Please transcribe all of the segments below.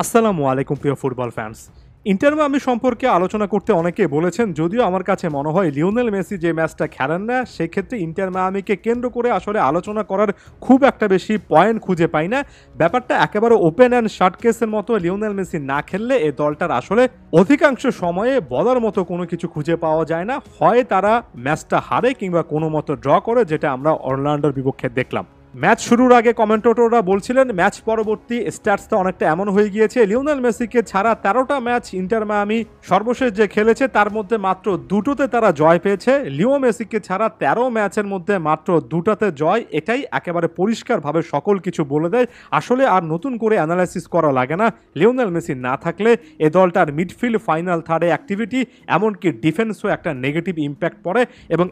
আসসালামু আলাইকুম প্রিয় ফুটবল ফ্যান্স। ইন্টার মায়ামি সম্পর্কে আলোচনা করতে অনেকে বলেছেন, যদিও আমার কাছে মনে হয় লিওনেল মেসি যে ম্যাচটা খেলেন না সেক্ষেত্রে ইন্টার মায়ামিকে কেন্দ্র করে আসলে আলোচনা করার খুব একটা বেশি পয়েন্ট খুঁজে পাই না। ব্যাপারটা একেবারে ওপেন অ্যান্ড শার্ট কেসের মতো, লিওনেল মেসি না খেললে এই দলটার আসলে অধিকাংশ সময়ে বলার মতো কোনো কিছু খুঁজে পাওয়া যায় না। হয় তারা ম্যাচটা হারে কিংবা কোনো মতো ড্র করে, যেটা আমরা অরল্যান্ডোর বিপক্ষে দেখলাম। ম্যাচ শুরুর আগে কমেন্টেটররা বলছিলেন ম্যাচ পরবর্তী স্ট্যাটসটা অনেকটা এমন হয়ে গিয়েছে, লিওনেল মেসিকে ছাড়া 13টা ম্যাচ ইন্টার মায়ামি সর্বশেষ যে খেলেছে তার মধ্যে মাত্র দুটোতে তারা জয় পেয়েছে। লিও মেসিকে ছাড়া 13 ম্যাচের মধ্যে মাত্র দুটাতে জয়, এটাই একেবারে পরিষ্কারভাবে সকল কিছু বলে দেয়। আসলে আর নতুন করে অ্যানালাইসিস করা লাগে না। লিওনেল মেসি না থাকলে এ দলটার মিডফিল্ড, ফাইনাল থার্ডে অ্যাক্টিভিটি, এমনকি ডিফেন্সও একটা নেগেটিভ ইম্প্যাক্ট পড়ে, এবং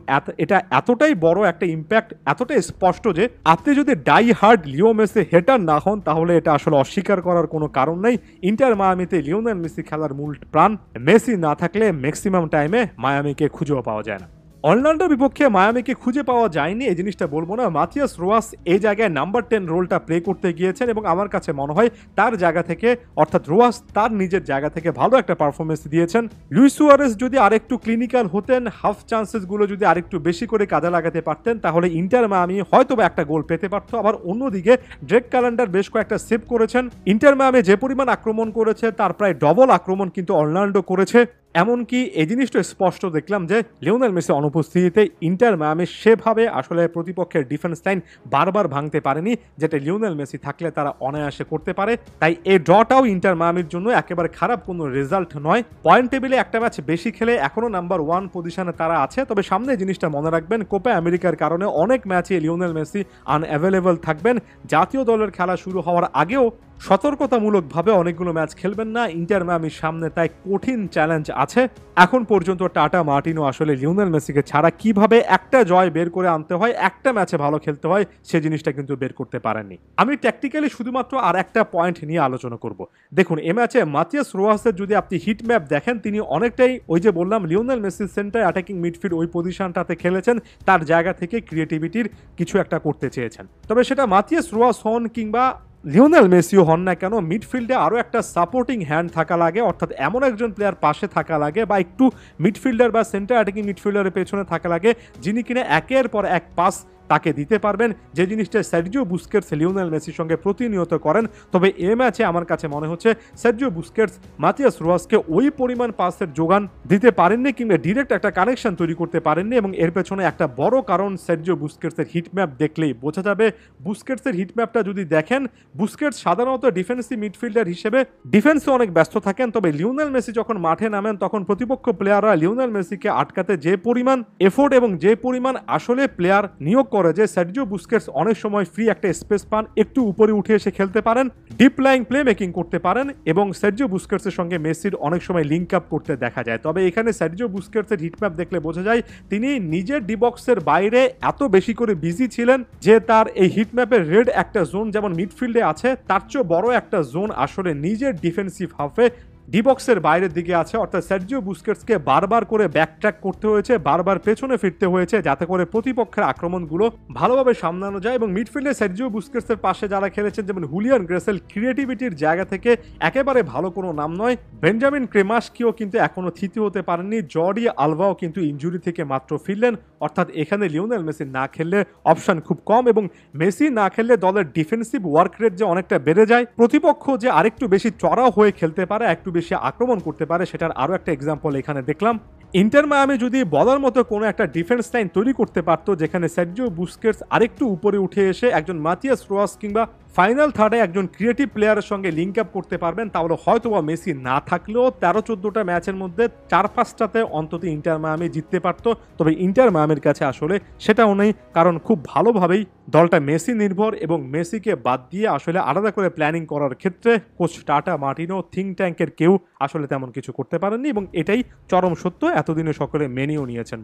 এটা এতটাই বড় একটা ইম্প্যাক্ট, এতটাই স্পষ্ট যে আপনি যদি die hard Leo Messi hater না হন তাহলে এটা আসলে অস্বীকার করার কোনো কারণ নেই। ইন্টার মায়ামিতে লিওনেল মেসি খেলার মূল প্রাণ। মেসি না থাকলে ম্যাক্সিমাম টাইমে মায়ামিকে খুঁজেও পাওয়া যায় না। অরল্যান্ডোর বিপক্ষে মায়ামিকে খুঁজে পাওয়া যায়নি এই জিনিসটা বলবো না। মাথিয়াস রোয়াস এই জায়গায় নাম্বার 10 রোলটা প্লে করতে গিয়েছেন এবং আমার কাছে মনে হয় তার জায়গা থেকে, অর্থাৎ রোয়াস তার নিজের জায়গা থেকে ভালো একটা পারফরমেন্স দিয়েছেন। লুইস সুয়ারেস যদি আরেকটু ক্লিনিক্যাল হতেন, হাফ চান্সেসগুলো যদি আরেকটু বেশি করে কাজে লাগাতে পারতেন তাহলে ইন্টার মায়ামি হয়তো একটা গোল পেতে পারতো। আবার অন্যদিকে ড্রেক ক্যালেন্ডার বেশ কয়েকটা সেভ করেছেন। ইন্টার মায়ামি যে পরিমাণ আক্রমণ করেছে তার প্রায় ডবল আক্রমণ কিন্তু অরল্যান্ডো করেছে। এমনকি এই জিনিসটা স্পষ্ট দেখলাম যে লিওনেল মেসি অনুপস্থিতিতে ইন্টার মায়ামি সেভাবে আসলে প্রতিপক্ষের ডিফেন্স লাইন বারবার ভাঙতে পারেনি, যেটা লিওনেল মেসি থাকলে তারা অনায়াসে করতে পারে। তাই এই ড্রটাও ইন্টার মায়ামির জন্য একেবারে খারাপ কোনো রেজাল্ট নয়। পয়েন্ট টেবিলে একটা ম্যাচ বেশি খেলে এখনো নাম্বার 1 পজিশনে তারা আছে। তবে সামনে জিনিসটা মনে রাখবেন, কোপা আমেরিকার কারণে অনেক ম্যাচে লিওনেল মেসি আনঅ্যাভেলেবল থাকবেন। জাতীয় দলের খেলা শুরু হওয়ার আগেও সতর্কতামূলকভাবে অনেকগুলো ম্যাচ খেলবেন না ইন্টার মায়ামির সামনে, তাই কঠিন চ্যালেঞ্জ আছে। এখন পর্যন্ত টাটা মার্টিনো আসলে লিওনেল মেসিকে ছাড়া কিভাবে একটা জয় বের করে আনতে হয়, একটা ম্যাচে ভালো খেলতে হয়, সে জিনিসটা কিন্তু বের করতে পারেননি। আমি ট্যাকটিক্যালি শুধুমাত্র আর একটা পয়েন্ট নিয়ে আলোচনা করব। দেখুন, এ ম্যাচে মাথিয়াস রোয়াসের যদি আপনি হিট ম্যাপ দেখেন, তিনি অনেকটাই ওই যে বললাম লিওনেল মেসির সেন্টার অ্যাটাকিং মিডফিল্ড ওই পজিশনটাতে খেলেছেন, তার জায়গা থেকে ক্রিয়েটিভিটির কিছু একটা করতে চেয়েছেন। তবে সেটা মাথিয়াস রোয়াস হন কিংবা লিওনেল মেসিও হন না কেন, মিডফিল্ডে আরও একটা সাপোর্টিং হ্যান্ড থাকা লাগে, অর্থাৎ এমন একজন প্লেয়ার পাশে থাকা লাগে বা একটু মিডফিল্ডার বা সেন্টার অ্যাটাকিং মিডফিল্ডারের পেছনে থাকা লাগে, যিনি কিনা একের পর এক পাস তাকে দিতে পারবেন, যে জিনিসটা সার্জিও বুস্কেটস লিওনেল মেসির সঙ্গে প্রতিনিয়ত করেন। তবে এ ম্যাচে আমার কাছে মনে হচ্ছে সার্জিও বুস্কেটস মাথিয়াস রোয়াসকে ওই পরিমাণ পাসের যোগান দিতে পারেননি কিংবা ডিরেক্ট একটা কানেকশন তৈরি করতে পারেননি, এবং এর পেছনে একটা বড় কারণ সার্জিও বুস্কেটসের হিটম্যাপ দেখলেই বোঝা যাবে। বুস্কেটসের হিটম্যাপটা যদি দেখেন, বুস্কেটস সাধারণত ডিফেন্সিভ মিডফিল্ডার হিসেবে ডিফেন্সে অনেক ব্যস্ত থাকেন, তবে লিওনেল মেসি যখন মাঠে নামেন তখন প্রতিপক্ষ প্লেয়াররা লিওনেল মেসিকে আটকাতে যে পরিমাণ এফোর্ট এবং যে পরিমাণ আসলে প্লেয়ার নিয়োগ করে, যে সার্জিও বুস্কেটস অনেক সময় ফ্রি একটা স্পেস পান, একটু উপরে উঠে এসে খেলতে পারেন, ডিপ লাইং প্লে মেকিং করতে পারেন, এবং সার্জিও বুস্কেটসের সঙ্গে মেসির অনেক সময় লিঙ্ক আপ করতে দেখা যায়। তবে এখানে সার্জিও বুস্কেটসের হিটম্যাপ দেখলে বোঝা যায় তিনি নিজের ডি বক্সের বাইরে এত বেশি করে বিজি ছিলেন যে তার এই হিটম্যাপের রেড একটা জোন যেমন মিডফিল্ডে আছে, তার চেয়ে বড় একটা জোন আসলে নিজের ডিফেন্সিভ হাফে ডি বক্সের বাইরের দিকে আছে। অর্থাৎ সার্জিও বুস্কেটসকে বারবার করে ব্যাকট্র্যাক করতে হয়েছে, বারবার পেছনে ফিরতে হয়েছে, যাতে করে প্রতিপক্ষের আক্রমণগুলো ভালোভাবে সামলানো যায়। এবং মিডফিল্ডে সার্জিও বুস্কেটসের পাশে যারা খেলেছেন যেমন হুলিয়ান গ্রেসেল, ক্রিয়েটিভিটির জায়গা থেকে একেবারে ভালো কোনো নাম নয়। বেঞ্জামিন ক্রেমাস্কিও কিন্তু এখনো থিতি হতে পারেননি। জর্ডি আলভাও কিন্তু ইনজুরি থেকে মাত্র ফিরলেন। অর্থাৎ এখানে লিওনেল মেসি না খেললে অপশন খুব কম, এবং মেসি না খেললে দলের ডিফেন্সিভ ওয়ার্ক রেট যে অনেকটা বেড়ে যায়, প্রতিপক্ষ যে আরেকটু বেশি চড়াও হয়ে খেলতে পারে, একটু বেশি আক্রমণ করতে পারে, সেটার আরো একটা এক্সাম্পল এখানে দেখলাম। ইন্টার মায়ামি যদি বলার মতো কোনো একটা ডিফেন্স লাইন তৈরি করতে পারতো যেখানে সার্জিও বুস্কেটস আরেকটু উপরে উঠে এসে একজন মাথিয়াস রোয়াস কিংবা ফাইনাল থার্ডে একজন ক্রিয়েটিভ প্লেয়ারের সঙ্গে লিঙ্ক আপ করতে পারবেন, তাহলে হয়তো বা মেসি না থাকলেও 13-14টা ম্যাচের মধ্যে 4-5টাতে অন্তত ইন্টার মায়ামি জিততে পারতো। তবে ইন্টার মায়ামির কাছে আসলে সেটাও নেই, কারণ খুব ভালোভাবেই দলটা মেসি নির্ভর, এবং মেসিকে বাদ দিয়ে আসলে আলাদা করে প্ল্যানিং করার ক্ষেত্রে কোচ টাটা মার্টিনো থিঙ্ক ট্যাঙ্কের কেউ আসলে তেমন কিছু করতে পারেননি, এবং এটাই চরম সত্য, এতদিনে সকলে মেনেও নিয়েছেন।